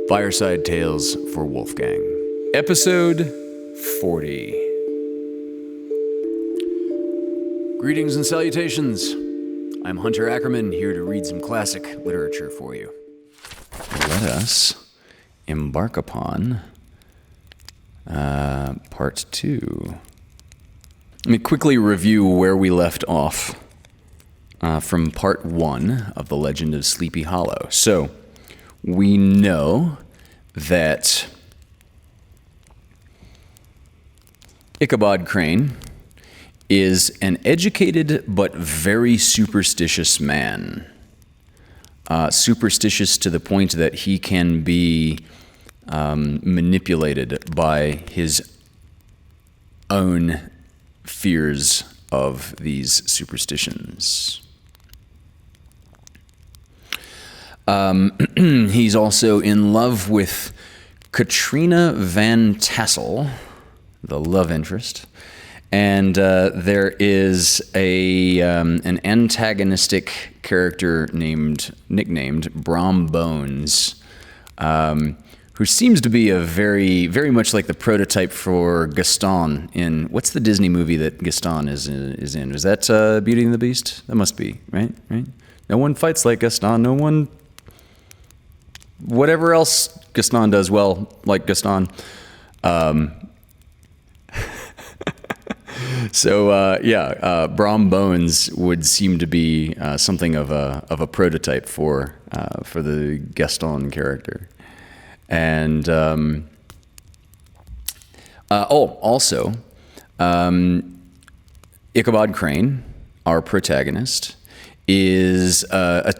Fireside Tales for Wolfgang. Episode 40. Greetings and salutations. I'm Hunter Ackerman, here to read some classic literature for you. Let us embark upon part 2. Let me quickly review where we left off from part 1 of The Legend of Sleepy Hollow. So, we know that Ichabod Crane is an educated but very superstitious man. Superstitious to the point that he can be manipulated by his own fears of these superstitions. He's also in love with Katrina Van Tassel, the love interest, and there is an antagonistic character nicknamed Brom Bones, who seems to be a very much like the prototype for Gaston in what's the Disney movie that Gaston is in? Is that Beauty and the Beast? That must be right. No one fights like Gaston. No one. Whatever else Gaston does well, like Gaston. Brom Bones would seem to be something of a prototype for the Gaston character. And also, Ichabod Crane, our protagonist, is a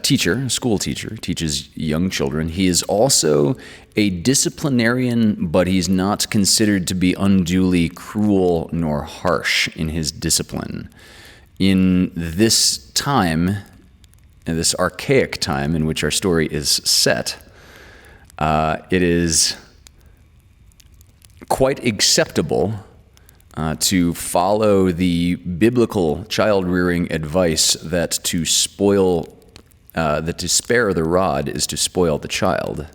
school teacher, teaches young children. He is also a disciplinarian, but he's not considered to be unduly cruel nor harsh in his discipline. In this time, in this archaic time in which our story is set, it is quite acceptable to follow the biblical child-rearing advice that to spare the rod is to spoil the child.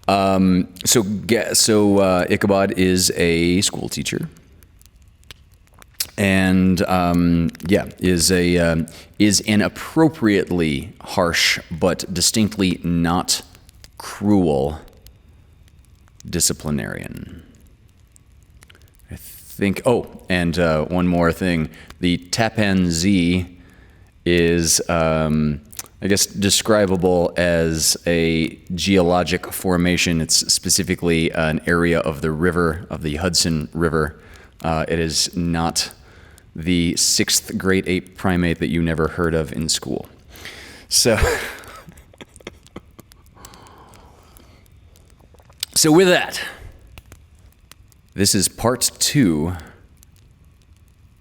So Ichabod is a school teacher, and is an appropriately harsh but distinctly not cruel disciplinarian. One more thing. The Tappan Zee is, describable as a geologic formation. It's specifically an area of the Hudson River. It is not the 6th great ape primate that you never heard of in school. So with that, this is part 2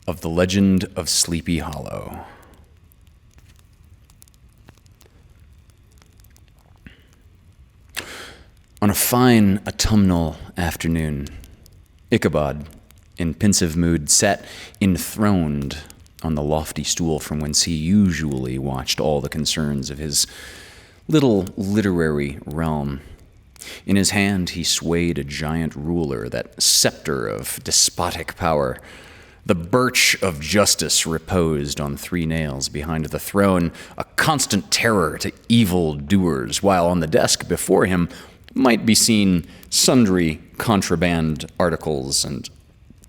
of The Legend of Sleepy Hollow. On a fine autumnal afternoon, Ichabod, in pensive mood, sat enthroned on the lofty stool from whence he usually watched all the concerns of his little literary realm. In his hand he swayed a giant ruler, that scepter of despotic power. The birch of justice reposed on 3 nails behind the throne, a constant terror to evil doers, while on the desk before him might be seen sundry contraband articles and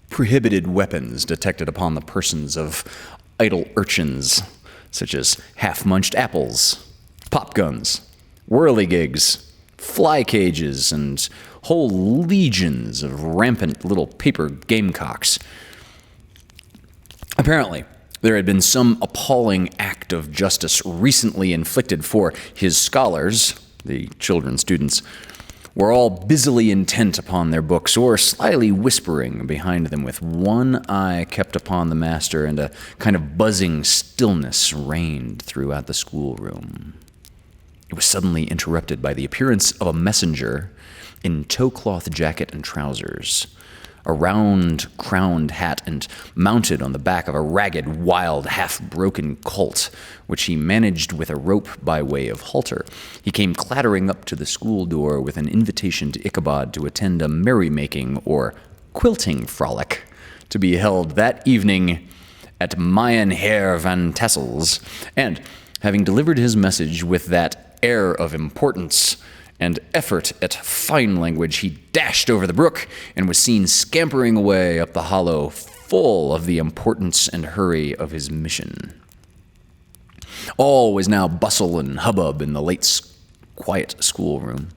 prohibited weapons detected upon the persons of idle urchins, such as half-munched apples, pop guns, whirligigs, fly cages, and whole legions of rampant little paper gamecocks. Apparently, there had been some appalling act of justice recently inflicted, for his scholars, the children students, were all busily intent upon their books, or slyly whispering behind them, with one eye kept upon the master, and a kind of buzzing stillness reigned throughout the schoolroom. It was suddenly interrupted by the appearance of a messenger in tow-cloth jacket and trousers, a round crowned hat, and mounted on the back of a ragged, wild, half-broken colt, which he managed with a rope by way of halter. He came clattering up to the school door with an invitation to Ichabod to attend a merrymaking or quilting frolic to be held that evening at Mayen Herr van Tassel's, and, having delivered his message with that air of importance and effort at fine language, he dashed over the brook and was seen scampering away up the hollow, full of the importance and hurry of his mission. All was now bustle and hubbub in the late quiet schoolroom.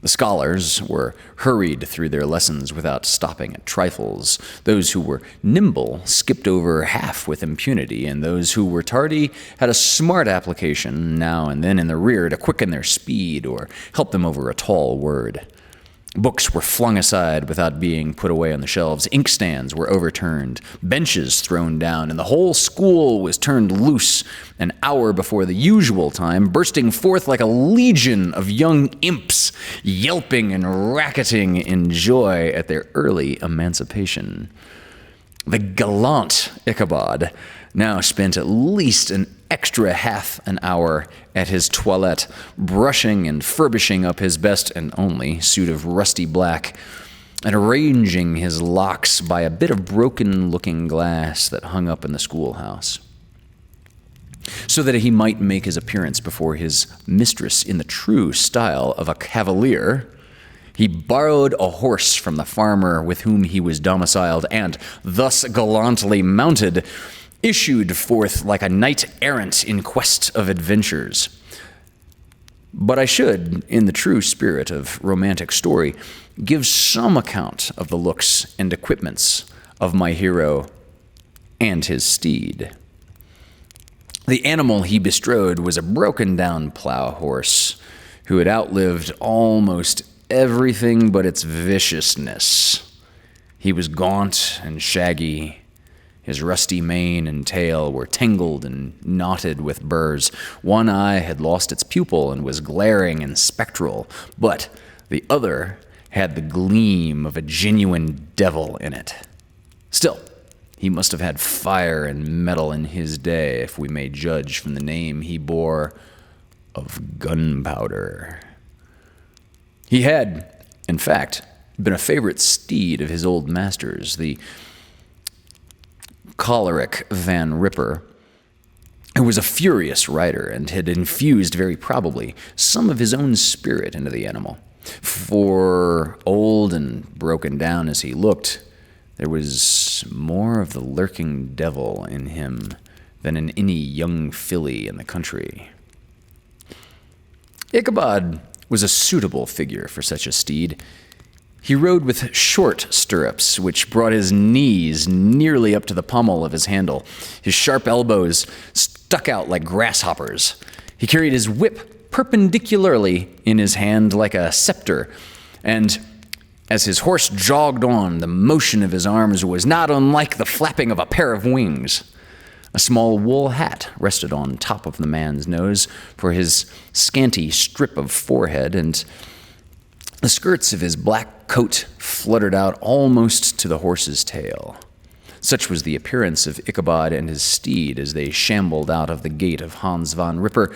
The scholars were hurried through their lessons without stopping at trifles. Those who were nimble skipped over half with impunity, and those who were tardy had a smart application now and then in the rear to quicken their speed or help them over a tall word. Books were flung aside without being put away on the shelves. Inkstands were overturned, benches thrown down, and the whole school was turned loose an hour before the usual time, bursting forth like a legion of young imps, yelping and racketing in joy at their early emancipation. The gallant Ichabod now spent at least an extra half an hour at his toilette, brushing and furbishing up his best and only suit of rusty black, and arranging his locks by a bit of broken looking glass that hung up in the schoolhouse, so that he might make his appearance before his mistress in the true style of a cavalier. He borrowed a horse from the farmer with whom he was domiciled, and, thus gallantly mounted, issued forth like a knight-errant in quest of adventures. But I should, in the true spirit of romantic story, give some account of the looks and equipments of my hero and his steed. The animal he bestrode was a broken-down plow horse who had outlived almost everything but its viciousness. He was gaunt and shaggy. His rusty mane and tail were tangled and knotted with burrs. One eye had lost its pupil and was glaring and spectral, but the other had the gleam of a genuine devil in it. Still, he must have had fire and metal in his day, if we may judge from the name he bore of Gunpowder. He had, in fact, been a favorite steed of his old master's, the choleric Van Ripper, who was a furious rider and had infused, very probably, some of his own spirit into the animal. For, old and broken down as he looked, there was more of the lurking devil in him than in any young filly in the country. Ichabod was a suitable figure for such a steed. He rode with short stirrups, which brought his knees nearly up to the pommel of his handle. His sharp elbows stuck out like grasshoppers. He carried his whip perpendicularly in his hand like a scepter, and as his horse jogged on, the motion of his arms was not unlike the flapping of a pair of wings. A small wool hat rested on top of the man's nose for his scanty strip of forehead, and the skirts of his black coat fluttered out almost to the horse's tail. Such was the appearance of Ichabod and his steed as they shambled out of the gate of Hans van Ripper,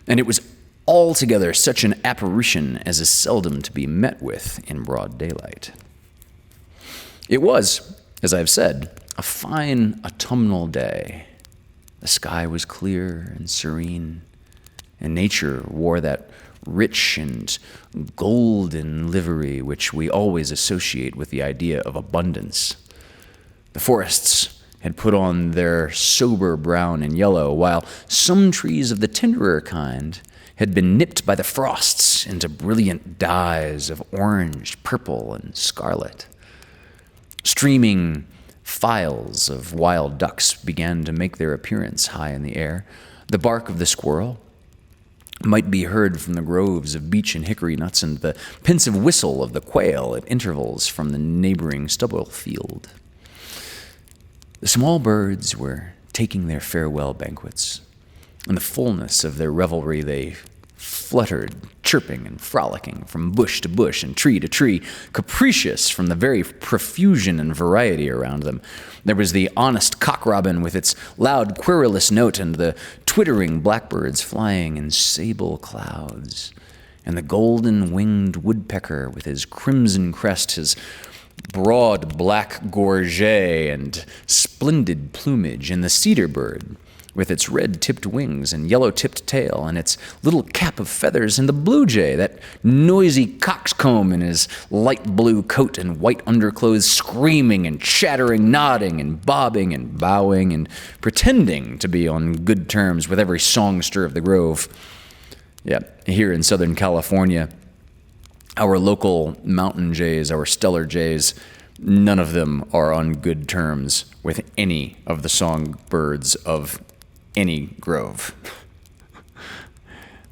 and it was altogether such an apparition as is seldom to be met with in broad daylight. It was, as I've said, a fine autumnal day. The sky was clear and serene, and nature wore that rich and golden livery which we always associate with the idea of abundance. The forests had put on their sober brown and yellow, while some trees of the tenderer kind had been nipped by the frosts into brilliant dyes of orange, purple, and scarlet. Streaming files of wild ducks began to make their appearance high in the air. The bark of the squirrel might be heard from the groves of beech and hickory nuts, and the pensive whistle of the quail at intervals from the neighboring stubble field. The small birds were taking their farewell banquets. In the fullness of their revelry, they fluttered chirping and frolicking from bush to bush and tree to tree, capricious from the very profusion and variety around them. There was the honest cock-robin with its loud, querulous note, and the twittering blackbirds flying in sable clouds, and the golden-winged woodpecker with his crimson crest, his broad black gorget and splendid plumage, and the cedar bird with its red-tipped wings and yellow-tipped tail and its little cap of feathers, and the blue jay, that noisy coxcomb in his light blue coat and white underclothes, screaming and chattering, nodding and bobbing and bowing and pretending to be on good terms with every songster of the grove. Yeah, here in Southern California, our local mountain jays, our stellar jays, none of them are on good terms with any of the songbirds of any grove.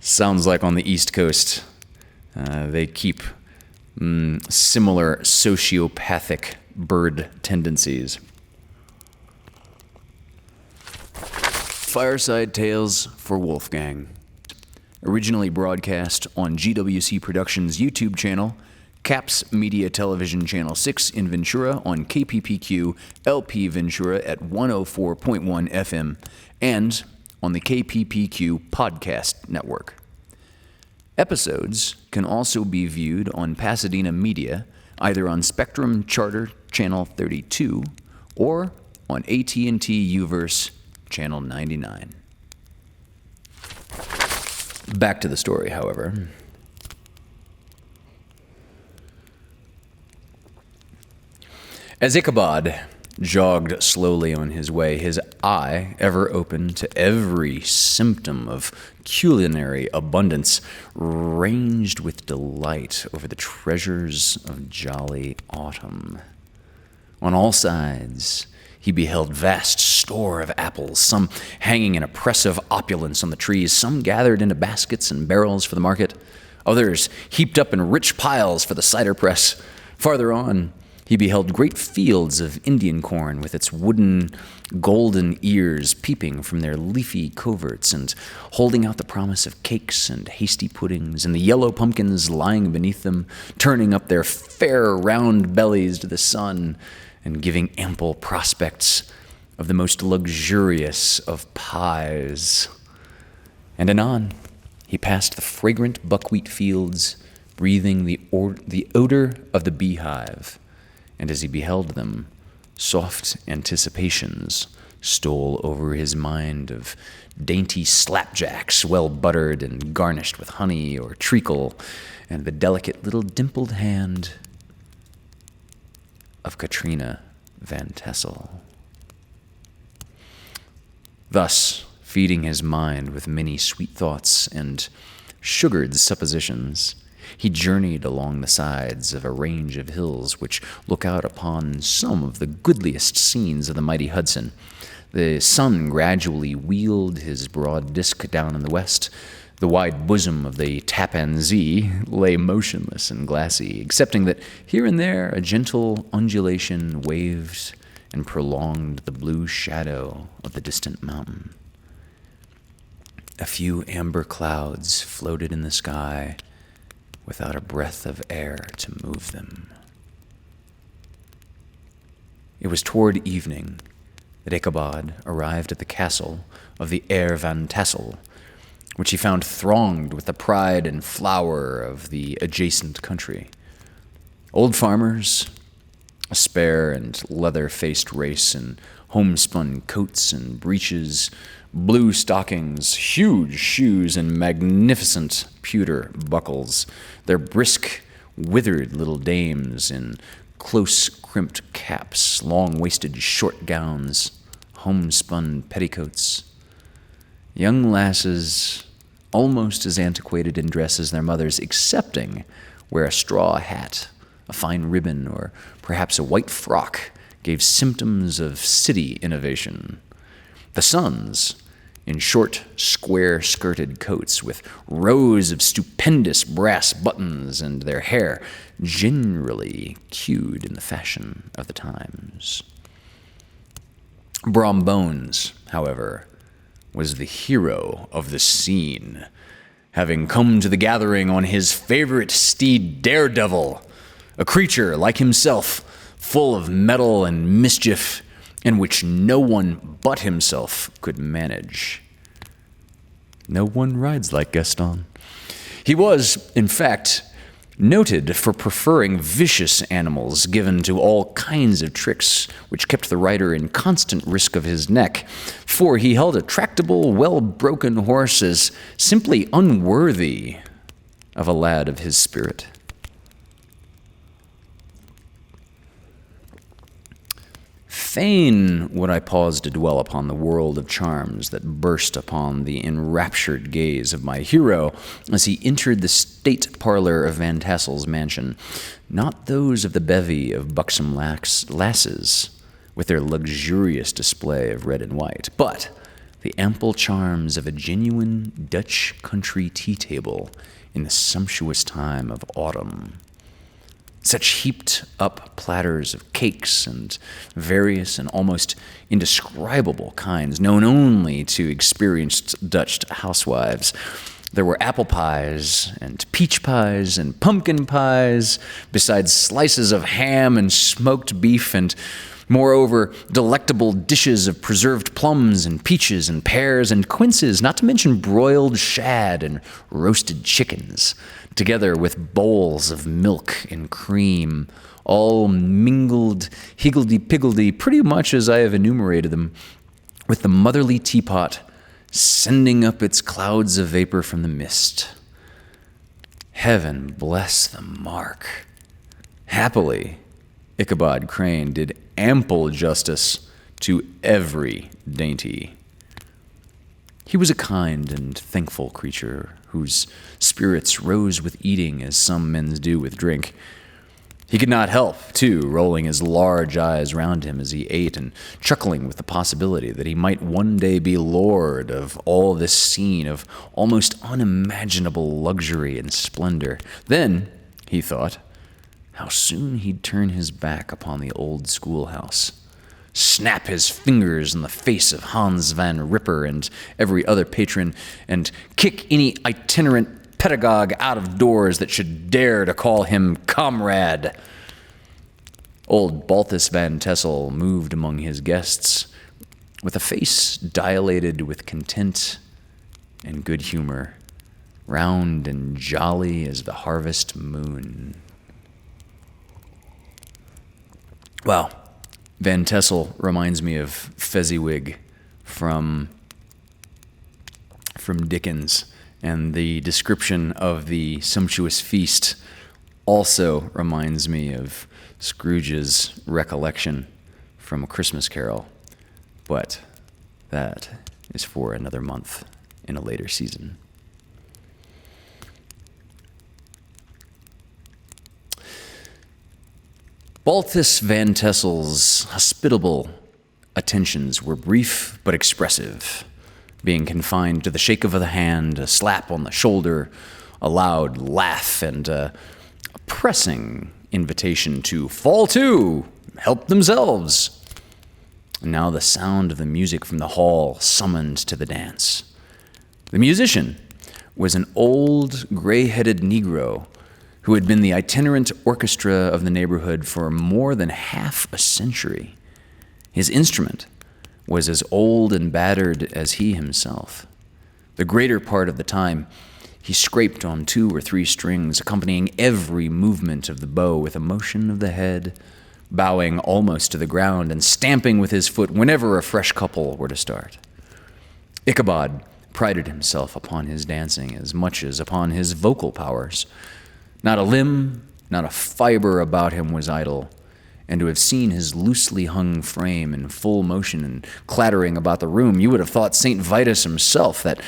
Sounds like on the East Coast, they keep similar sociopathic bird tendencies. Fireside Tailes for Wolfgang. Originally broadcast on GWC Productions' YouTube channel, Caps Media Television Channel 6 in Ventura on KPPQ LP Ventura at 104.1 FM, and on the KPPQ Podcast Network. Episodes can also be viewed on Pasadena Media, either on Spectrum Charter Channel 32 or on AT&T Uverse Channel 99. Back to the story, however. As Ichabod jogged slowly on his way, his eye ever open to every symptom of culinary abundance, ranged with delight over the treasures of jolly autumn. On all sides, he beheld vast store of apples, some hanging in oppressive opulence on the trees, some gathered into baskets and barrels for the market, others heaped up in rich piles for the cider press. Farther on, he beheld great fields of Indian corn with its wooden golden ears peeping from their leafy coverts and holding out the promise of cakes and hasty puddings, and the yellow pumpkins lying beneath them, turning up their fair round bellies to the sun and giving ample prospects of the most luxurious of pies. And anon, he passed the fragrant buckwheat fields, breathing the odor of the beehive, and as he beheld them, soft anticipations stole over his mind of dainty slapjacks, well buttered and garnished with honey or treacle, and the delicate little dimpled hand of Katrina Van Tassel. Thus, feeding his mind with many sweet thoughts and sugared suppositions, he journeyed along the sides of a range of hills which look out upon some of the goodliest scenes of the mighty Hudson. The sun gradually wheeled his broad disk down in the west. The wide bosom of the Tappan Zee lay motionless and glassy, excepting that here and there a gentle undulation waved and prolonged the blue shadow of the distant mountain. A few amber clouds floated in the sky without a breath of air to move them. It was toward evening that Ichabod arrived at the castle of the Heer Van Tassel, which he found thronged with the pride and flower of the adjacent country. Old farmers, a spare and leather-faced race in homespun coats and breeches, blue stockings, huge shoes, and magnificent pewter buckles, their brisk, withered little dames in close-crimped caps, long-waisted short gowns, homespun petticoats, young lasses almost as antiquated in dress as their mothers, excepting where a straw hat, a fine ribbon, or perhaps a white frock gave symptoms of city innovation. The sons, in short, square-skirted coats with rows of stupendous brass buttons, and their hair generally queued in the fashion of the times. Brom Bones, however, was the hero of the scene, having come to the gathering on his favorite steed, Daredevil, a creature like himself, full of mettle and mischief, and which no one but himself could manage. No one rides like Gaston. He was, in fact, noted for preferring vicious animals given to all kinds of tricks, which kept the rider in constant risk of his neck, for he held a tractable, well-broken horse as simply unworthy of a lad of his spirit. Fain would I pause to dwell upon the world of charms that burst upon the enraptured gaze of my hero as he entered the state parlor of Van Tassel's mansion, not those of the bevy of buxom lasses with their luxurious display of red and white, but the ample charms of a genuine Dutch country tea table in the sumptuous time of autumn. Such heaped up platters of cakes and various and almost indescribable kinds known only to experienced Dutch housewives. There were apple pies and peach pies and pumpkin pies, besides slices of ham and smoked beef, and moreover, delectable dishes of preserved plums and peaches and pears and quinces, not to mention broiled shad and roasted chickens, together with bowls of milk and cream, all mingled higgledy-piggledy, pretty much as I have enumerated them, with the motherly teapot sending up its clouds of vapor from the mist. Heaven bless the mark. Happily, Ichabod Crane did ample justice to every dainty. He was a kind and thankful creature whose spirits rose with eating as some men's do with drink. He could not help, too, rolling his large eyes round him as he ate and chuckling with the possibility that he might one day be lord of all this scene of almost unimaginable luxury and splendor. Then, he thought, how soon he'd turn his back upon the old schoolhouse, snap his fingers in the face of Hans van Ripper and every other patron, and kick any itinerant pedagogue out of doors that should dare to call him comrade. Old Balthus Van Tassel moved among his guests with a face dilated with content and good humor, round and jolly as the harvest moon. Wow. Van Tassel reminds me of Fezziwig from Dickens, and the description of the sumptuous feast also reminds me of Scrooge's recollection from A Christmas Carol, but that is for another month in a later season. Balthus Van Tassel's hospitable attentions were brief but expressive, being confined to the shake of the hand, a slap on the shoulder, a loud laugh, and a pressing invitation to fall to, help themselves. And now the sound of the music from the hall summoned to the dance. The musician was an old, gray-headed Negro who had been the itinerant orchestra of the neighborhood for more than half a century. His instrument was as old and battered as he himself. The greater part of the time, he scraped on 2 or 3 strings, accompanying every movement of the bow with a motion of the head, bowing almost to the ground and stamping with his foot whenever a fresh couple were to start. Ichabod prided himself upon his dancing as much as upon his vocal powers. Not a limb, not a fiber about him was idle, and to have seen his loosely hung frame in full motion and clattering about the room, you would have thought St. Vitus himself, that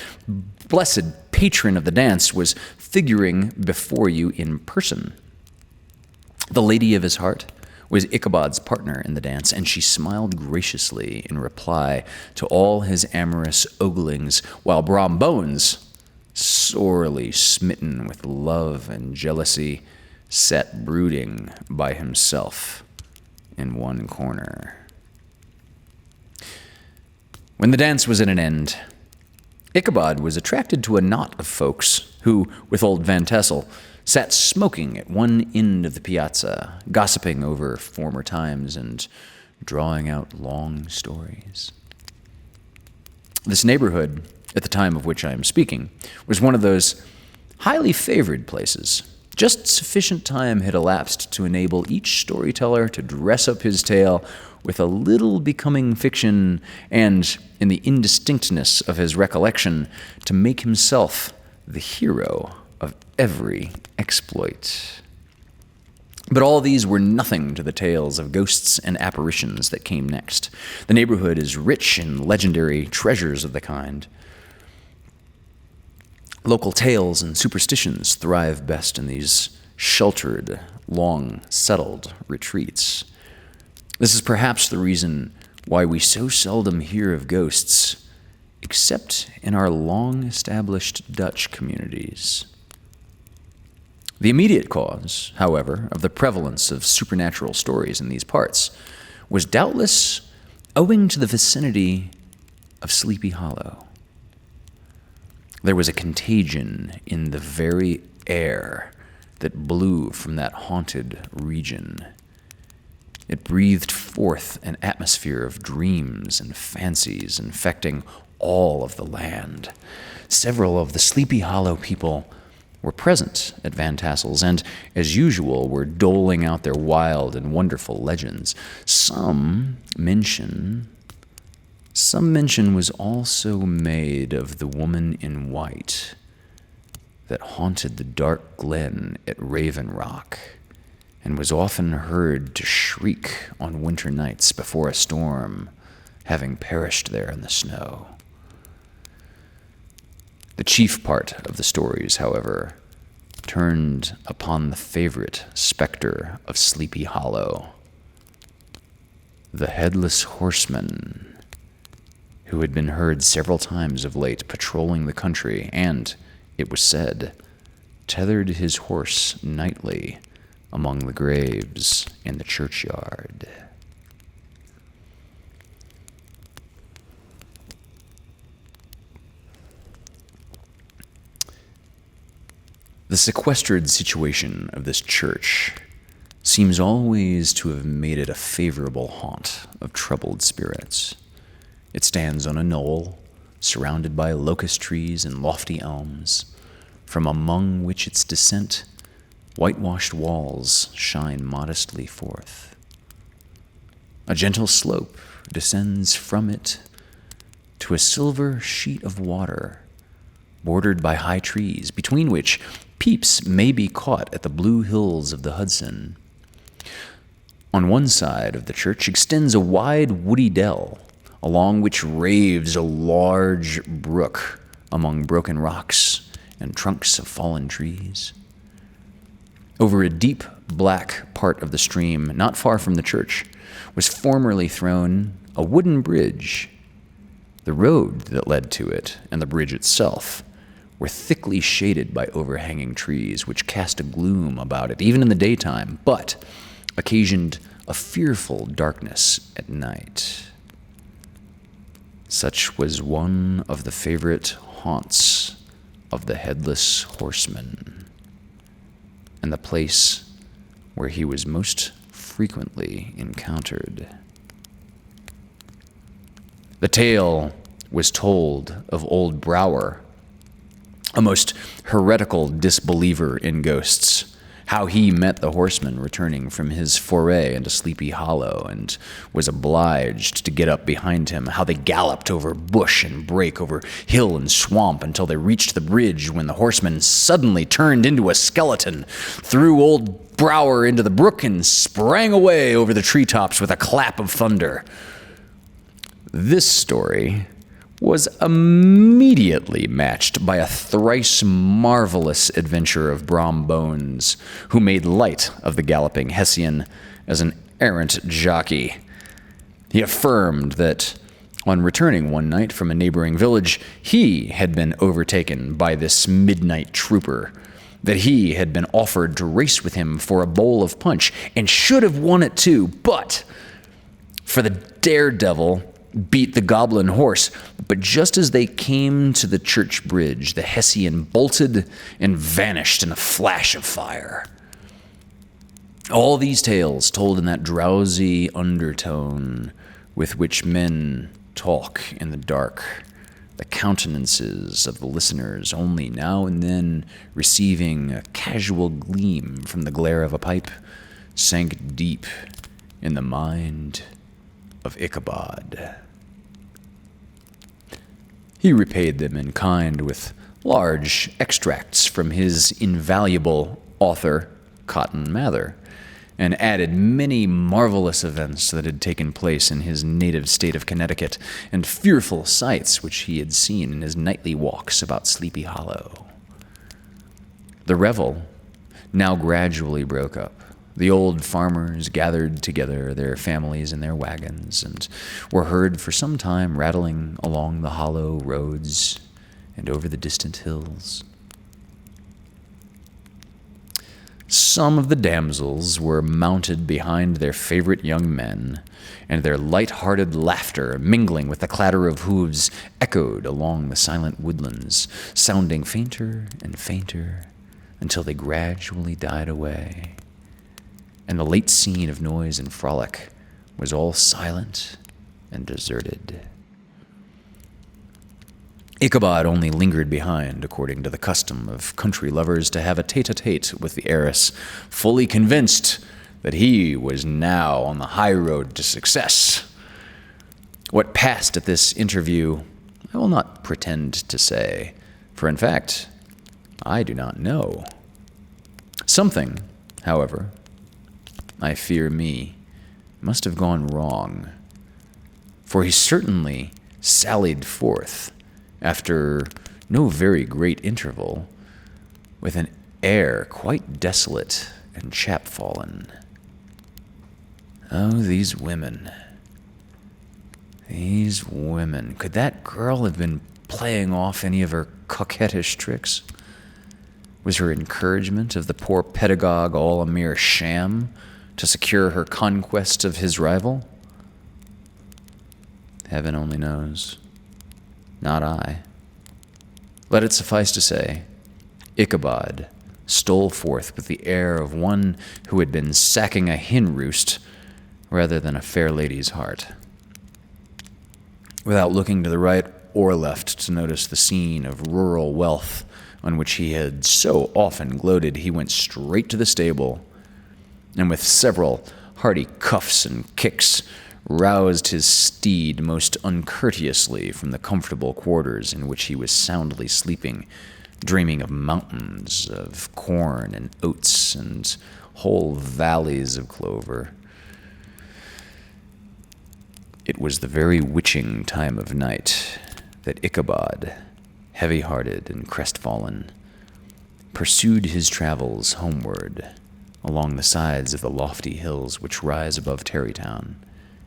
blessed patron of the dance, was figuring before you in person. The lady of his heart was Ichabod's partner in the dance, and she smiled graciously in reply to all his amorous oglings, while Brom Bones, sorely smitten with love and jealousy, sat brooding by himself in one corner. When the dance was at an end, Ichabod was attracted to a knot of folks who, with old Van Tassel, sat smoking at one end of the piazza, gossiping over former times and drawing out long stories. This neighborhood, at the time of which I am speaking, was one of those highly favored places. Just sufficient time had elapsed to enable each storyteller to dress up his tale with a little becoming fiction and, in the indistinctness of his recollection, to make himself the hero of every exploit. But all these were nothing to the tales of ghosts and apparitions that came next. The neighborhood is rich in legendary treasures of the kind. Local tales and superstitions thrive best in these sheltered, long-settled retreats. This is perhaps the reason why we so seldom hear of ghosts, except in our long-established Dutch communities. The immediate cause, however, of the prevalence of supernatural stories in these parts was doubtless owing to the vicinity of Sleepy Hollow. There was a contagion in the very air that blew from that haunted region. It breathed forth an atmosphere of dreams and fancies infecting all of the land. Several of the Sleepy Hollow people were present at Van Tassel's and, as usual, were doling out their wild and wonderful legends. Some mention was also made of the woman in white that haunted the dark glen at Raven Rock and was often heard to shriek on winter nights before a storm, having perished there in the snow. The chief part of the stories, however, turned upon the favorite specter of Sleepy Hollow, the headless horseman, who had been heard several times of late patrolling the country and, it was said, tethered his horse nightly among the graves in the churchyard. The sequestered situation of this church seems always to have made it a favorable haunt of troubled spirits. It stands on a knoll, surrounded by locust trees and lofty elms, from among which its descent, whitewashed walls shine modestly forth. A gentle slope descends from it to a silver sheet of water, bordered by high trees, between which peeps may be caught at the blue hills of the Hudson. On one side of the church extends a wide woody dell, along which raves a large brook among broken rocks and trunks of fallen trees. Over a deep black part of the stream, not far from the church, was formerly thrown a wooden bridge. The road that led to it and the bridge itself were thickly shaded by overhanging trees, which cast a gloom about it, even in the daytime, but occasioned a fearful darkness at night. Such was one of the favorite haunts of the headless horseman, and the place where he was most frequently encountered. The tale was told of old Brower, a most heretical disbeliever in ghosts, how he met the horseman returning from his foray into Sleepy Hollow and was obliged to get up behind him, how they galloped over bush and brake, over hill and swamp until they reached the bridge, when the horseman suddenly turned into a skeleton, threw old Brower into the brook, and sprang away over the treetops with a clap of thunder. This story was immediately matched by a thrice marvelous adventure of Brom Bones, who made light of the galloping Hessian as an errant jockey. He affirmed that, on returning one night from a neighboring village, he had been overtaken by this midnight trooper, that he had been offered to race with him for a bowl of punch, and should have won it too, but for the daredevil beat the goblin horse. But just as they came to the church bridge, the Hessian bolted and vanished in a flash of fire. All these tales told in that drowsy undertone with which men talk in the dark, the countenances of the listeners only now and then receiving a casual gleam from the glare of a pipe, sank deep in the mind of Ichabod. He repaid them in kind with large extracts from his invaluable author, Cotton Mather, and added many marvelous events that had taken place in his native state of Connecticut, and fearful sights which he had seen in his nightly walks about Sleepy Hollow. The revel now gradually broke up. The old farmers gathered together their families in their wagons, and were heard for some time rattling along the hollow roads and over the distant hills. Some of the damsels were mounted behind their favorite young men, and their light-hearted laughter, mingling with the clatter of hooves, echoed along the silent woodlands, sounding fainter and fainter until they gradually died away, and the late scene of noise and frolic was all silent and deserted. Ichabod only lingered behind, according to the custom of country lovers, to have a tete-a-tete with the heiress, fully convinced that he was now on the high road to success. What passed at this interview, I will not pretend to say, for in fact, I do not know. Something, however, I fear me, must have gone wrong, for he certainly sallied forth after no very great interval, with an air quite desolate and chapfallen. Oh, these women. These women. Could that girl have been playing off any of her coquettish tricks? Was her encouragement of the poor pedagogue all a mere sham to secure her conquest of his rival? Heaven only knows. Not I. Let it suffice to say, Ichabod stole forth with the air of one who had been sacking a hen roost rather than a fair lady's heart. Without looking to the right or left to notice the scene of rural wealth on which he had so often gloated, he went straight to the stable, and with several hearty cuffs and kicks, roused his steed most uncourteously from the comfortable quarters in which he was soundly sleeping, dreaming of mountains of corn and oats and whole valleys of clover. It was the very witching time of night that Ichabod, heavy-hearted and crestfallen, pursued his travels homeward along the sides of the lofty hills which rise above Tarrytown,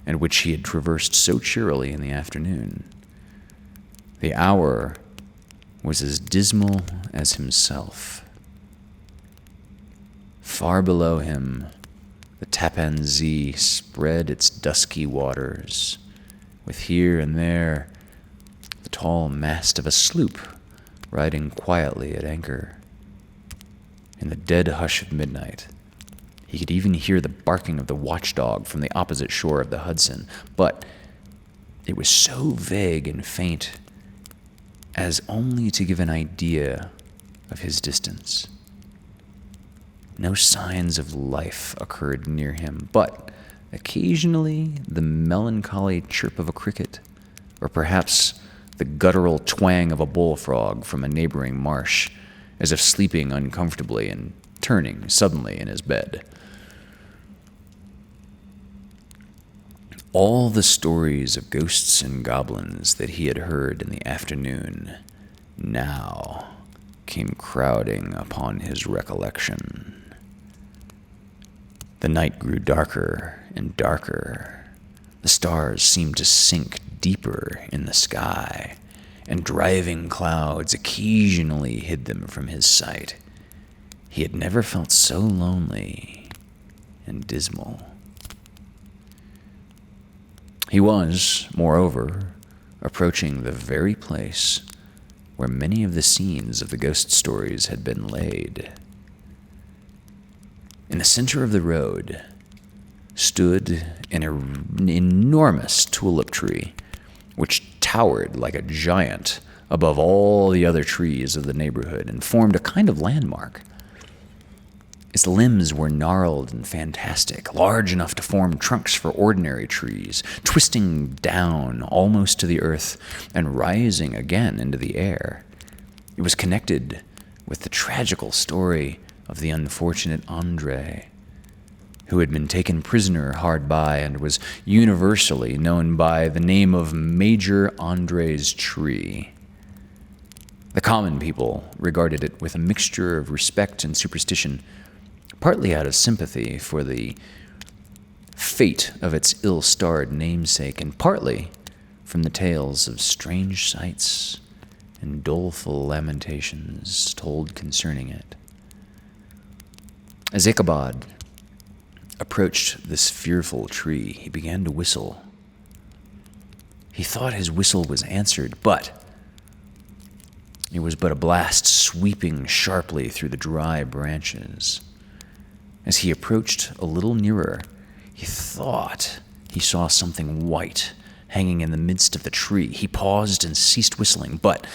and which he had traversed so cheerily in the afternoon. The hour was as dismal as himself. Far below him, the Tappan Zee spread its dusky waters, with here and there the tall mast of a sloop riding quietly at anchor. In the dead hush of midnight, he could even hear the barking of the watchdog from the opposite shore of the Hudson, but it was so vague and faint as only to give an idea of his distance. No signs of life occurred near him, but occasionally the melancholy chirp of a cricket, or perhaps the guttural twang of a bullfrog from a neighboring marsh, as if sleeping uncomfortably and turning suddenly in his bed. All the stories of ghosts and goblins that he had heard in the afternoon now came crowding upon his recollection. The night grew darker and darker. The stars seemed to sink deeper in the sky, and driving clouds occasionally hid them from his sight. He had never felt so lonely and dismal. He was, moreover, approaching the very place where many of the scenes of the ghost stories had been laid. In the center of the road stood an enormous tulip tree, which towered like a giant above all the other trees of the neighborhood and formed a kind of landmark. Its limbs were gnarled and fantastic, large enough to form trunks for ordinary trees, twisting down almost to the earth and rising again into the air. It was connected with the tragical story of the unfortunate Andre, who had been taken prisoner hard by and was universally known by the name of Major Andre's Tree. The common people regarded it with a mixture of respect and superstition, partly out of sympathy for the fate of its ill-starred namesake, and partly from the tales of strange sights and doleful lamentations told concerning it. As Ichabod approached this fearful tree, he began to whistle. He thought his whistle was answered, but it was but a blast sweeping sharply through the dry branches. As he approached a little nearer, he thought he saw something white hanging in the midst of the tree. He paused and ceased whistling, but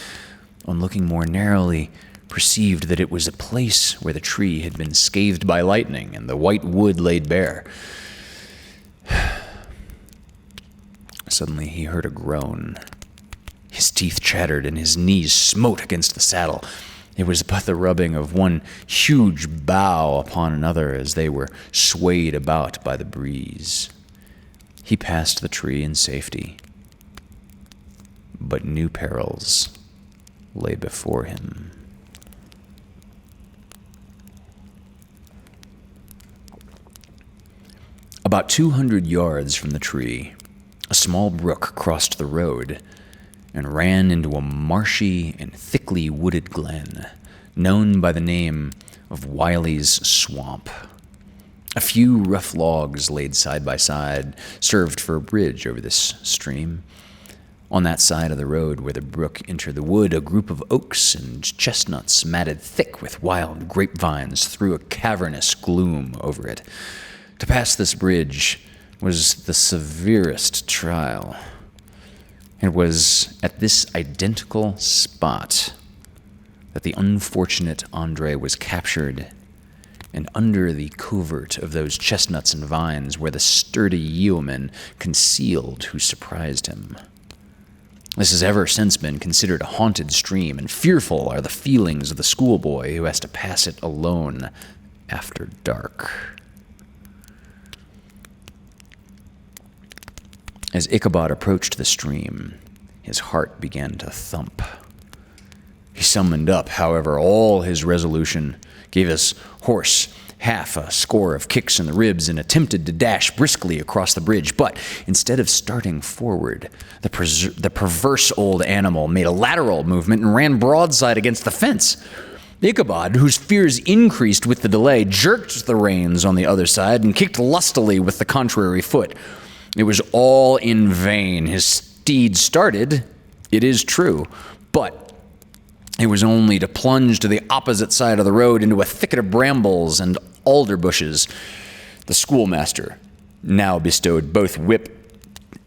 on looking more narrowly, perceived that it was a place where the tree had been scathed by lightning and the white wood laid bare. Suddenly he heard a groan. His teeth chattered and his knees smote against the saddle. It was but the rubbing of one huge bough upon another as they were swayed about by the breeze. He passed the tree in safety, but new perils lay before him. About 200 yards from the tree, a small brook crossed the road and ran into a marshy and thickly wooded glen, known by the name of Wiley's Swamp. A few rough logs laid side by side served for a bridge over this stream. On that side of the road where the brook entered the wood, a group of oaks and chestnuts matted thick with wild grapevines threw a cavernous gloom over it. To pass this bridge was the severest trial. It was at this identical spot that the unfortunate Andre was captured, and under the covert of those chestnuts and vines were the sturdy yeomen concealed who surprised him. This has ever since been considered a haunted stream, and fearful are the feelings of the schoolboy who has to pass it alone after dark. As Ichabod approached the stream, his heart began to thump. He summoned up, however, all his resolution, gave his horse half a score of kicks in the ribs, and attempted to dash briskly across the bridge. But instead of starting forward, the perverse old animal made a lateral movement and ran broadside against the fence. Ichabod, whose fears increased with the delay, jerked the reins on the other side and kicked lustily with the contrary foot. It was all in vain. His steed started, it is true, but it was only to plunge to the opposite side of the road into a thicket of brambles and alder bushes. The schoolmaster now bestowed both whip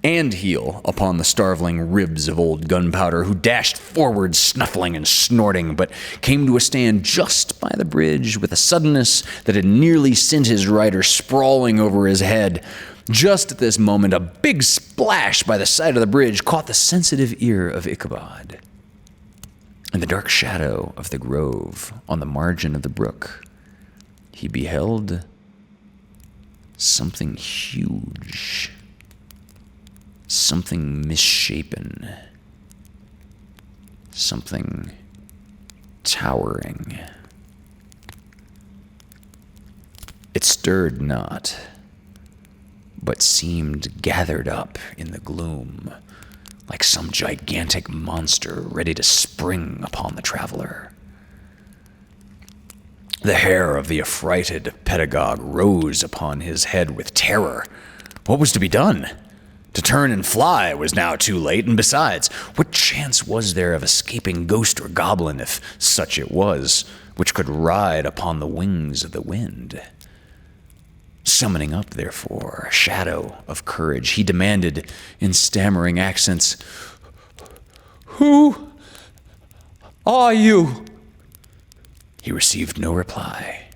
and heel upon the starveling ribs of old Gunpowder, who dashed forward, snuffling and snorting, but came to a stand just by the bridge with a suddenness that had nearly sent his rider sprawling over his head. Just at this moment, a big splash by the side of the bridge caught the sensitive ear of Ichabod. In the dark shadow of the grove on the margin of the brook, he beheld something huge, something misshapen, something towering. It stirred not, but seemed gathered up in the gloom, like some gigantic monster ready to spring upon the traveler. The hair of the affrighted pedagogue rose upon his head with terror. What was to be done? To turn and fly was now too late, and besides, what chance was there of escaping ghost or goblin, if such it was, which could ride upon the wings of the wind? Summoning up, therefore, a shadow of courage, he demanded in stammering accents, "Who are you?" He received no reply.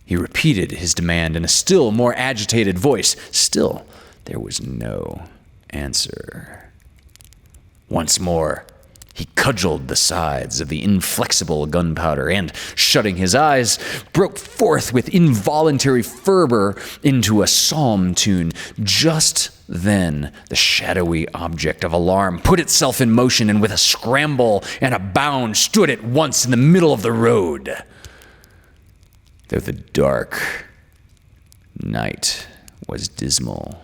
He repeated his demand in a still more agitated voice. Still, there was no answer. Once more, he cudgeled the sides of the inflexible gunpowder and, shutting his eyes, broke forth with involuntary fervor into a psalm tune. Just then, the shadowy object of alarm put itself in motion and with a scramble and a bound stood at once in the middle of the road. Though the dark night was dismal,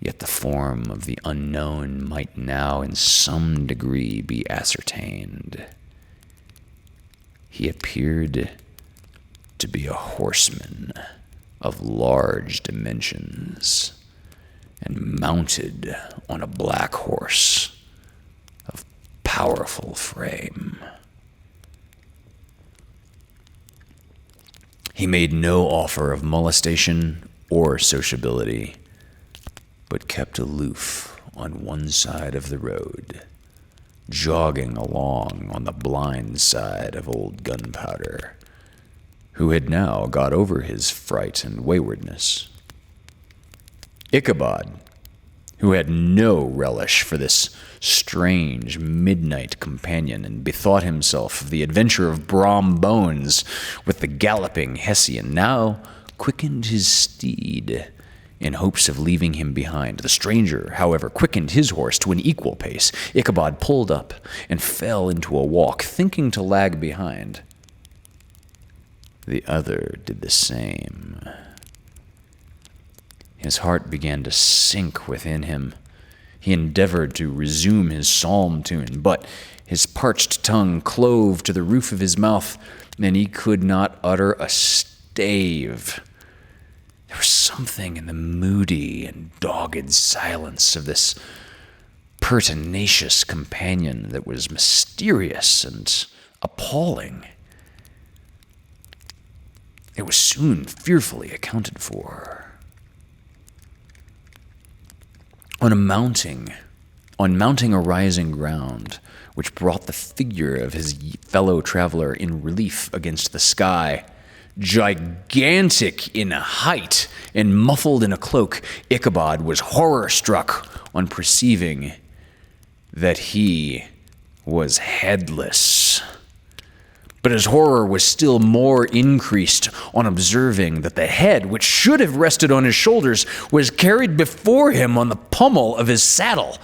yet the form of the unknown might now in some degree be ascertained. He appeared to be a horseman of large dimensions and mounted on a black horse of powerful frame. He made no offer of molestation or sociability, but kept aloof on one side of the road, jogging along on the blind side of old Gunpowder, who had now got over his fright and waywardness. Ichabod, who had no relish for this strange midnight companion and bethought himself of the adventure of Brom Bones with the galloping Hessian, now quickened his steed in hopes of leaving him behind. The stranger, however, quickened his horse to an equal pace. Ichabod pulled up and fell into a walk, thinking to lag behind. The other did the same. His heart began to sink within him. He endeavored to resume his psalm tune, but his parched tongue clove to the roof of his mouth, and he could not utter a stave. There was something in the moody and dogged silence of this pertinacious companion that was mysterious and appalling. It was soon fearfully accounted for. On mounting a rising ground, which brought the figure of his fellow traveler in relief against the sky, gigantic in height and muffled in a cloak, Ichabod was horror-struck on perceiving that he was headless. But his horror was still more increased on observing that the head, which should have rested on his shoulders, was carried before him on the pommel of his saddle.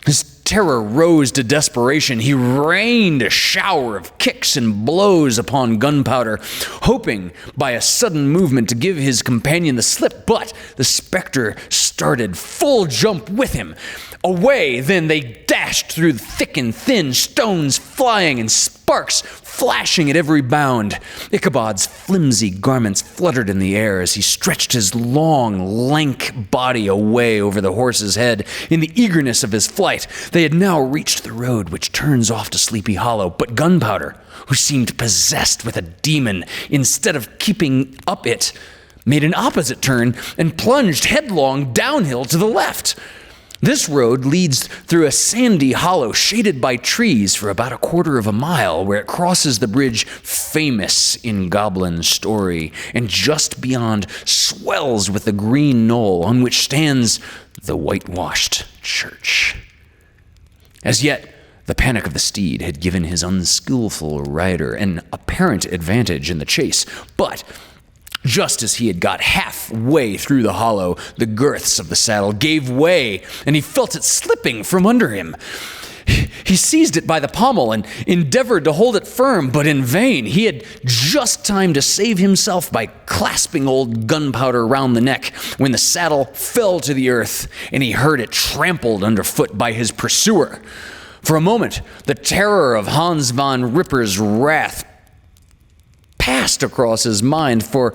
His terror rose to desperation. He rained a shower of kicks and blows upon Gunpowder, hoping by a sudden movement to give his companion the slip, but the specter started full jump with him. Away then they dashed through thick and thin, stones flying and sparks flashing at every bound. Ichabod's flimsy garments fluttered in the air as he stretched his long, lank body away over the horse's head. In the eagerness of his flight, they had now reached the road which turns off to Sleepy Hollow, but Gunpowder, who seemed possessed with a demon, instead of keeping up it, made an opposite turn and plunged headlong downhill to the left. This road leads through a sandy hollow shaded by trees for about a quarter of a mile, where it crosses the bridge famous in goblin story, and just beyond swells with the green knoll on which stands the whitewashed church. As yet, the panic of the steed had given his unskillful rider an apparent advantage in the chase, but just as he had got halfway through the hollow, the girths of the saddle gave way, and he felt it slipping from under him. He seized it by the pommel and endeavored to hold it firm, but in vain. He had just time to save himself by clasping old Gunpowder round the neck when the saddle fell to the earth, and he heard it trampled underfoot by his pursuer. For a moment, the terror of Hans von Ripper's wrath passed across his mind, for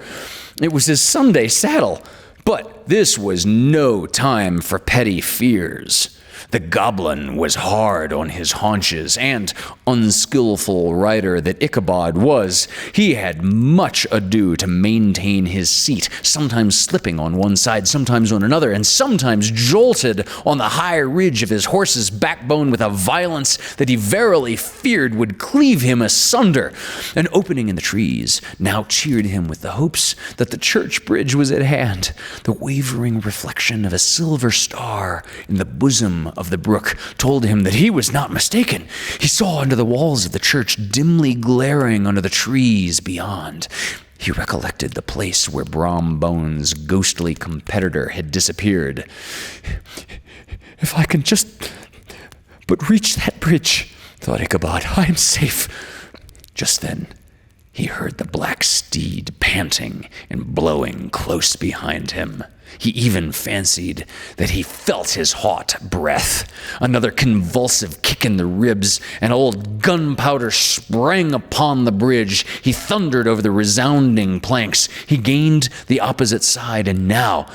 it was his Sunday saddle, But this was no time for petty fears. The goblin was hard on his haunches, and, unskillful rider that Ichabod was, he had much ado to maintain his seat, sometimes slipping on one side, sometimes on another, and sometimes jolted on the high ridge of his horse's backbone with a violence that he verily feared would cleave him asunder. An opening in the trees now cheered him with the hopes that the church bridge was at hand. The wavering reflection of a silver star in the bosom of the brook told him that he was not mistaken. He saw under the walls of the church dimly glaring under the trees beyond. He recollected the place where Brom Bones' ghostly competitor had disappeared. "If I can but reach that bridge," thought Ichabod, "I am safe." Just then, he heard the black steed panting and blowing close behind him. He even fancied that he felt his hot breath. Another convulsive kick in the ribs, and old Gunpowder sprang upon the bridge. He thundered over the resounding planks. He gained the opposite side, and now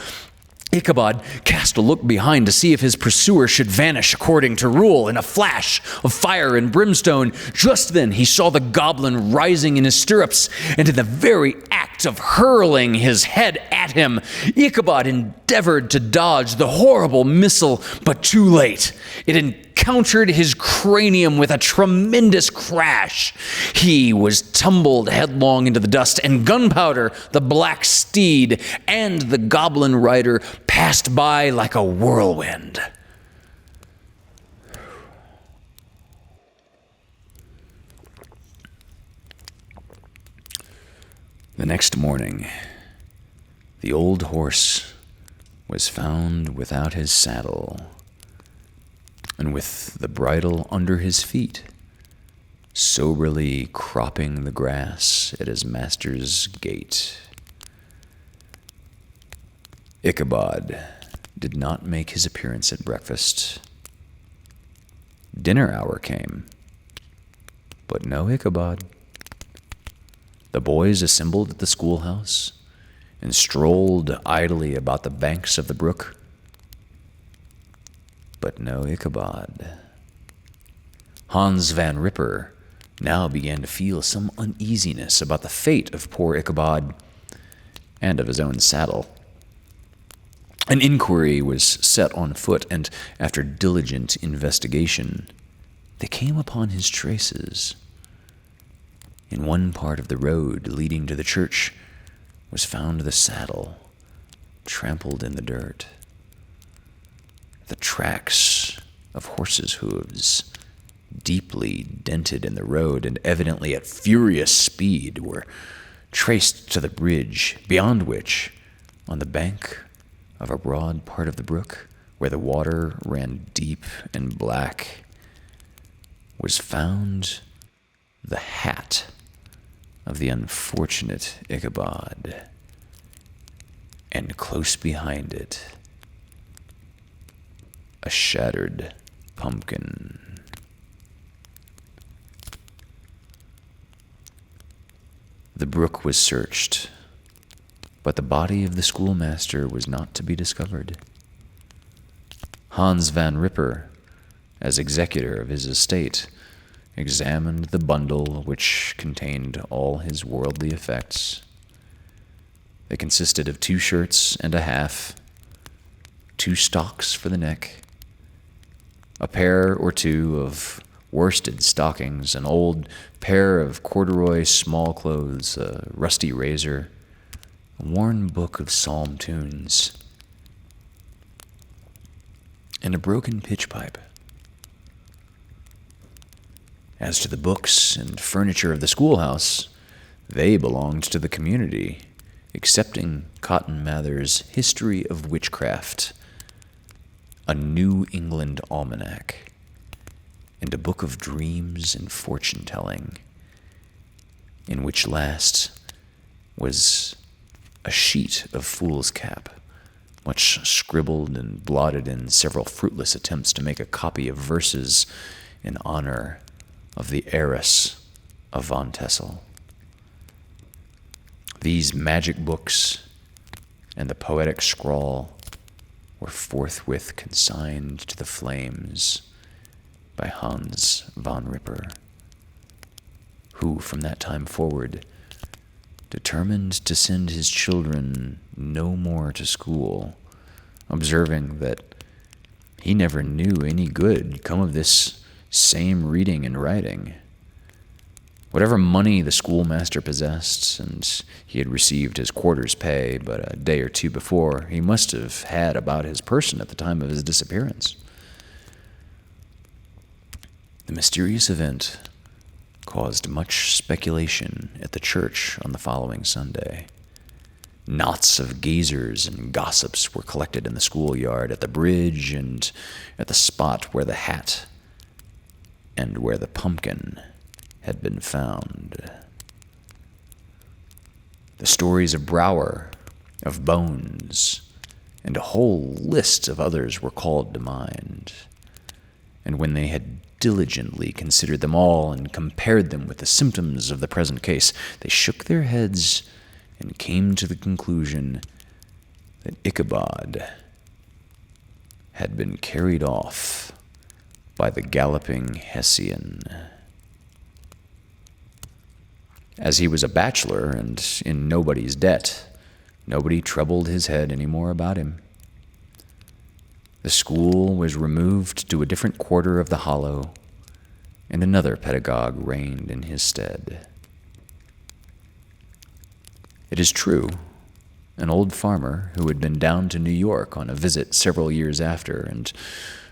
Ichabod cast a look behind to see if his pursuer should vanish according to rule in a flash of fire and brimstone. Just then he saw the goblin rising in his stirrups, and in the very act of hurling his head at him, Ichabod endeavored to dodge the horrible missile, but too late. It encountered his cranium with a tremendous crash. He was tumbled headlong into the dust, and Gunpowder, the black steed, and the goblin rider passed by like a whirlwind. The next morning, the old horse was found without his saddle, and with the bridle under his feet, soberly cropping the grass at his master's gate. Ichabod did not make his appearance at breakfast. Dinner hour came, but no Ichabod. The boys assembled at the schoolhouse and strolled idly about the banks of the brook, but no Ichabod. Hans Van Ripper now began to feel some uneasiness about the fate of poor Ichabod and of his own saddle. An inquiry was set on foot, and after diligent investigation, they came upon his traces. In one part of the road leading to the church was found the saddle, trampled in the dirt. The tracks of horses' hooves, deeply dented in the road and evidently at furious speed, were traced to the bridge, beyond which, on the bank of a broad part of the brook, where the water ran deep and black, was found the hat of the unfortunate Ichabod, and close behind it, a shattered pumpkin. The brook was searched, but the body of the schoolmaster was not to be discovered. Hans Van Ripper, as executor of his estate, examined the bundle which contained all his worldly effects. They consisted of 2 shirts and a half, 2 stocks for the neck, a pair or 2 of worsted stockings, an old pair of corduroy small clothes, a rusty razor, a worn book of psalm tunes, and a broken pitch pipe. As to the books and furniture of the schoolhouse, they belonged to the community, excepting Cotton Mather's History of Witchcraft, a New England almanac, and a book of dreams and fortune-telling, in which last was a sheet of foolscap, much scribbled and blotted in several fruitless attempts to make a copy of verses in honor of the heiress of Von Tessel. These magic books and the poetic scrawl were forthwith consigned to the flames by Hans von Ripper, who from that time forward determined to send his children no more to school, observing that he never knew any good come of this same reading and writing. Whatever money the schoolmaster possessed, and he had received his quarter's pay but a day or two before, he must have had about his person at the time of his disappearance. The mysterious event caused much speculation at the church on the following Sunday. Knots of gazers and gossips were collected in the schoolyard, at the bridge, and at the spot where the hat and where the pumpkin had been found. The stories of Brower, of Bones, and a whole list of others were called to mind. And when they had diligently considered them all and compared them with the symptoms of the present case, they shook their heads and came to the conclusion that Ichabod had been carried off by the galloping Hessian. As he was a bachelor and in nobody's debt, nobody troubled his head any more about him. The school was removed to a different quarter of the hollow, and another pedagogue reigned in his stead. It is true, an old farmer who had been down to New York on a visit several years after, and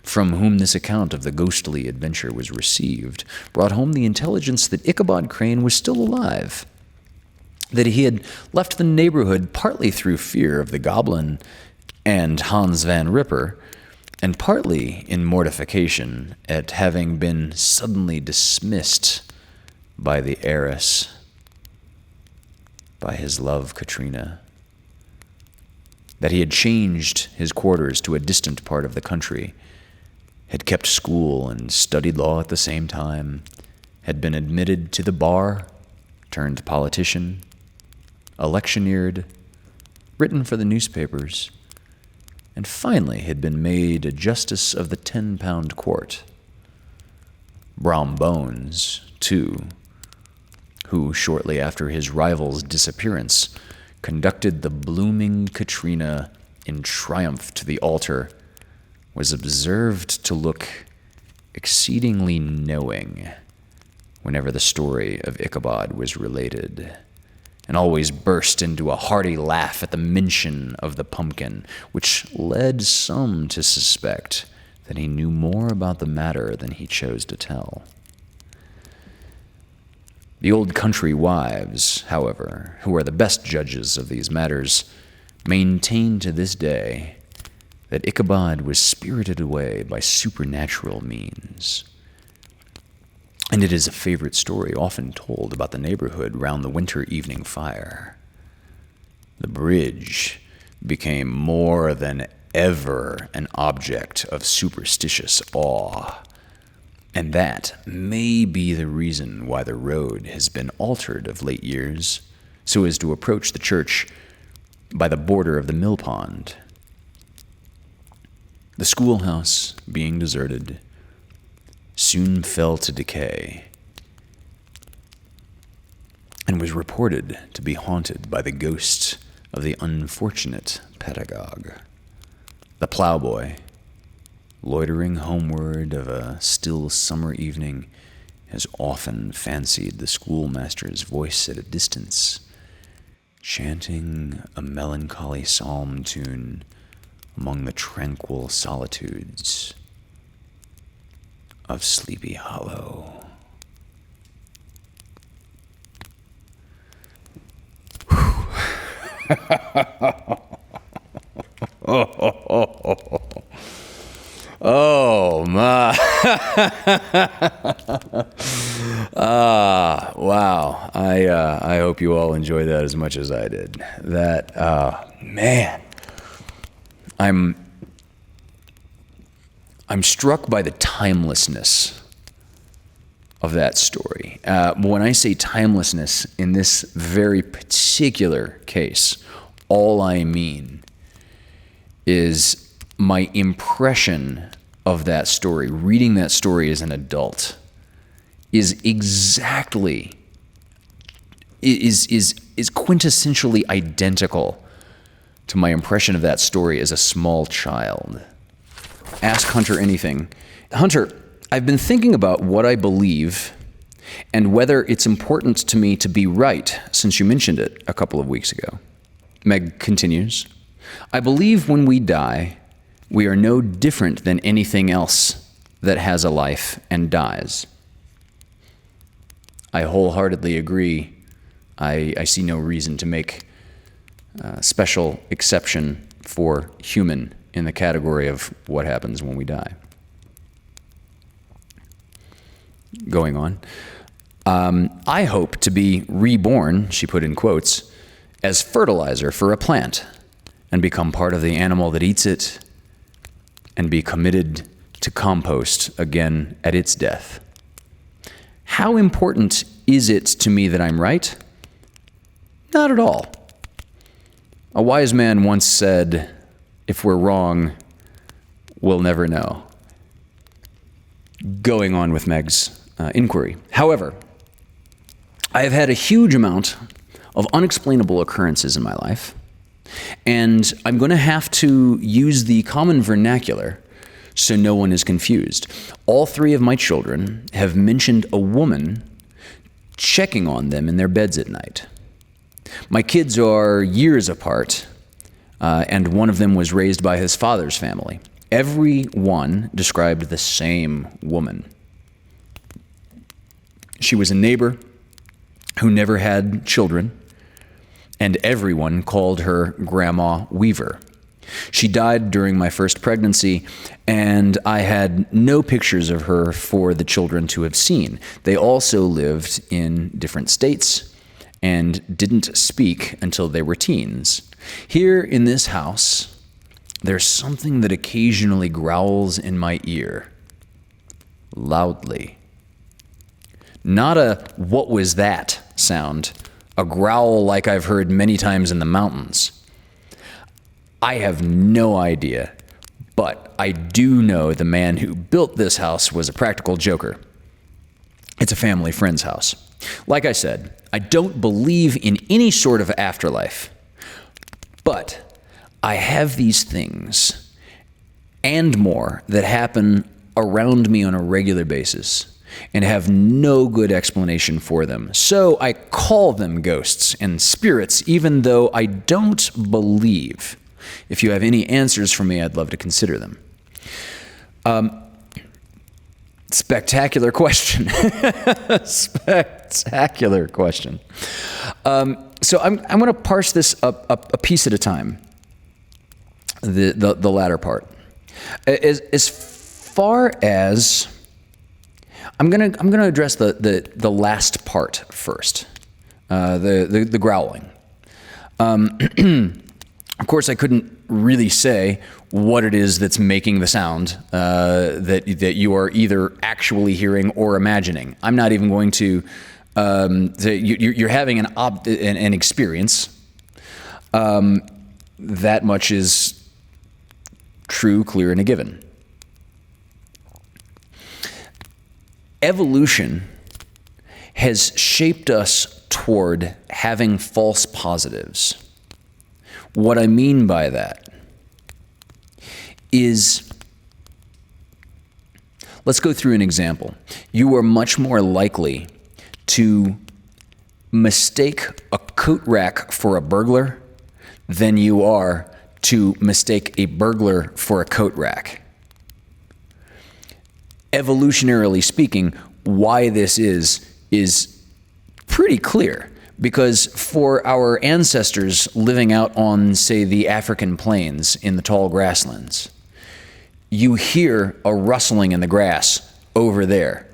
from whom this account of the ghostly adventure was received, brought home the intelligence that Ichabod Crane was still alive, that he had left the neighborhood partly through fear of the goblin and Hans Van Ripper, and partly in mortification at having been suddenly dismissed by the heiress, by his love Katrina, that he had changed his quarters to a distant part of the country, had kept school and studied law at the same time, had been admitted to the bar, turned politician, electioneered, written for the newspapers, and finally had been made a justice of the 10-pound court. Brom Bones, too, who shortly after his rival's disappearance conducted the blooming Katrina in triumph to the altar, was observed to look exceedingly knowing whenever the story of Ichabod was related, and always burst into a hearty laugh at the mention of the pumpkin, which led some to suspect that he knew more about the matter than he chose to tell. The old country wives, however, who are the best judges of these matters, maintain to this day that Ichabod was spirited away by supernatural means. And it is a favorite story often told about the neighborhood round the winter evening fire. The bridge became more than ever an object of superstitious awe, and that may be the reason why the road has been altered of late years, so as to approach the church by the border of the mill pond. The schoolhouse, being deserted, soon fell to decay, and was reported to be haunted by the ghost of the unfortunate pedagogue. The plowboy, loitering homeward of a still summer evening, has often fancied the schoolmaster's voice at a distance, chanting a melancholy psalm tune among the tranquil solitudes of Sleepy Hollow. Oh my. Wow. I hope you all enjoyed that as much as I did. That man. I'm struck by the timelessness of that story. When I say timelessness in this very particular case, All I mean is my impression of that story, reading that story as an adult, is exactly, is quintessentially identical to my impression of that story as a small child. Ask Hunter anything. Hunter, I've been thinking about what I believe and whether it's important to me to be right since you mentioned it a couple of weeks ago. Meg continues, I believe when we die, we are no different than anything else that has a life and dies. I wholeheartedly agree. I see no reason to make special exception for human in the category of what happens when we die. Going on. I hope to be reborn, she put in quotes, as fertilizer for a plant and become part of the animal that eats it and be committed to compost again at its death. How important is it to me that I'm right? Not at all. A wise man once said, if we're wrong, we'll never know. Going on with Meg's inquiry. However, I have had a huge amount of unexplainable occurrences in my life, and I'm going to have to use the common vernacular so no one is confused. All three of my children have mentioned a woman checking on them in their beds at night. My kids are years apart, and one of them was raised by his father's family. Every one described the same woman. She was a neighbor who never had children, and everyone called her Grandma Weaver. She died during my first pregnancy, and I had no pictures of her for the children to have seen. They also lived in different states and didn't speak until they were teens. Here in this house, there's something that occasionally growls in my ear, loudly. Not a "what was that" sound, a growl like I've heard many times in the mountains. I have no idea, but I do know the man who built this house was a practical joker. It's a family friend's house. Like I said, I don't believe in any sort of afterlife, but I have these things and more that happen around me on a regular basis and have no good explanation for them. So I call them ghosts and spirits, even though I don't believe. If you have any answers for me, I'd love to consider them. Spectacular question. Spectacular question. So I'm going to parse this a piece at a time. The latter part. As far as I'm gonna address the last part first. The growling. Of course, I couldn't really say what it is that's making the sound that you are either actually hearing or imagining. I'm not even going to say you're having an experience. That much is true, clear, and a given. Evolution has shaped us toward having false positives. What I mean by that is, let's go through an example. You are much more likely to mistake a coat rack for a burglar than you are to mistake a burglar for a coat rack. Evolutionarily speaking, why this is pretty clear. Because for our ancestors living out on, say, the African plains in the tall grasslands, you hear a rustling in the grass over there.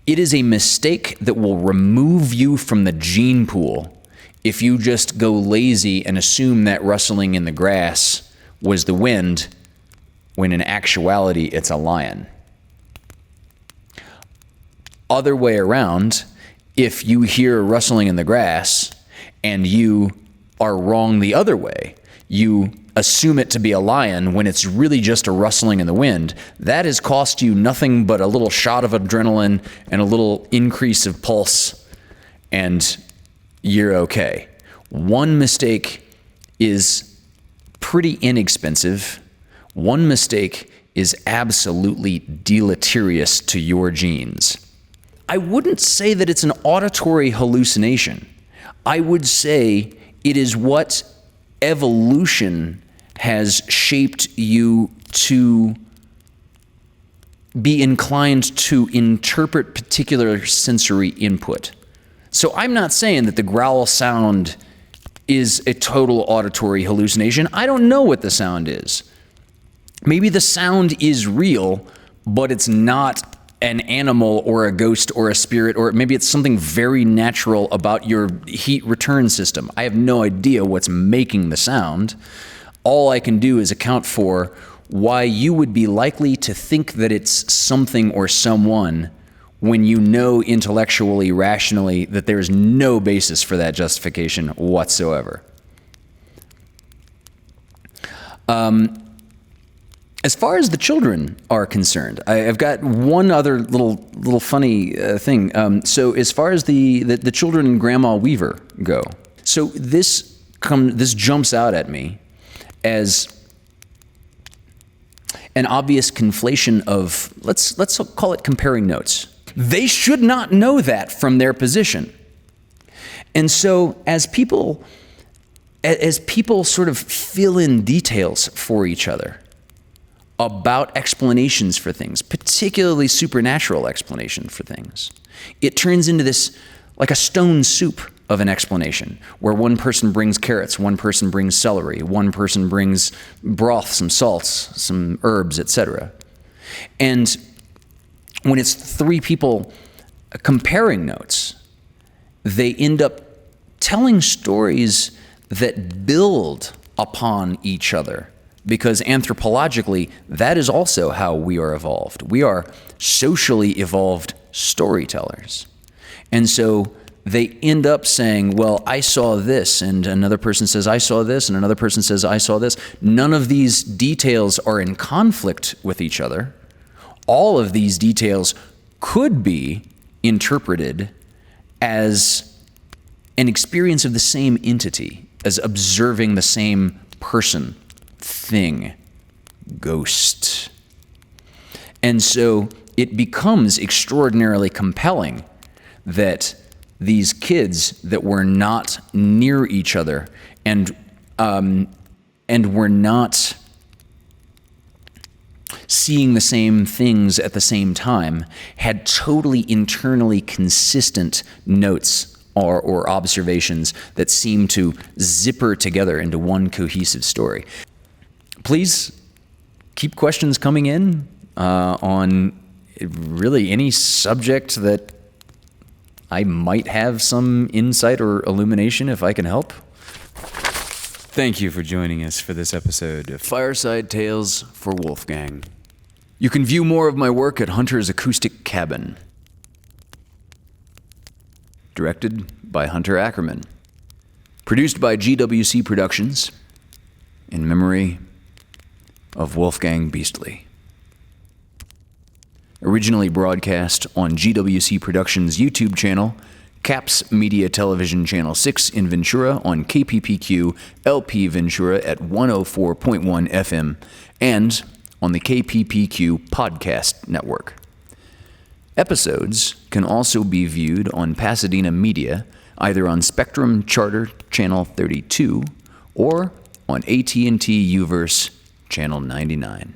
It is a mistake that will remove you from the gene pool if you just go lazy and assume that rustling in the grass was the wind, when in actuality it's a lion. Other way around, if you hear rustling in the grass and you are wrong the other way. You assume it to be a lion when it's really just a rustling in the wind. That has cost you nothing but a little shot of adrenaline and a little increase of pulse, and you're okay. One mistake is pretty inexpensive. One mistake is absolutely deleterious to your genes. I wouldn't say that it's an auditory hallucination. I would say it is what evolution has shaped you to be inclined to interpret particular sensory input. So I'm not saying that the growl sound is a total auditory hallucination. I don't know what the sound is. Maybe the sound is real, but it's not an animal or a ghost or a spirit, or maybe it's something very natural about your heat return system. I have no idea what's making the sound. All I can do is account for why you would be likely to think that it's something or someone when you know intellectually, rationally, that there's no basis for that justification whatsoever. As far as the children are concerned, I've got one other little funny thing. So as far as the children and Grandma Weaver go, so this jumps out at me as an obvious conflation of, let's call it comparing notes. They should not know that from their position. And so as people sort of fill in details for each other about explanations for things, particularly supernatural explanations for things, it turns into this, like a stone soup of an explanation, where one person brings carrots, one person brings celery, one person brings broth, some salts, some herbs, etc. And when it's three people comparing notes, they end up telling stories that build upon each other, because anthropologically, that is also how we are evolved. We are socially evolved storytellers. And so they end up saying, well, I saw this, and another person says, I saw this, and another person says, I saw this. None of these details are in conflict with each other. All of these details could be interpreted as an experience of the same entity, as observing the same person, thing, ghost. And so it becomes extraordinarily compelling that these kids that were not near each other and were not seeing the same things at the same time had totally internally consistent notes or observations that seem to zipper together into one cohesive story. Please keep questions coming in on really any subject that I might have some insight or illumination if I can help. Thank you for joining us for this episode of Fireside Tales for Wolfgang. You can view more of my work at Hunter's Acoustic Cabin. Directed by Hunter Ackerman. Produced by GWC Productions. In memory of Wolfgang Beastly. Originally broadcast on GWC Productions' YouTube channel, Caps Media Television Channel 6 in Ventura on KPPQ LP Ventura at 104.1 FM, and on the KPPQ Podcast Network. Episodes can also be viewed on Pasadena Media, either on Spectrum Charter Channel 32 or on AT&T UVerse Channel 99.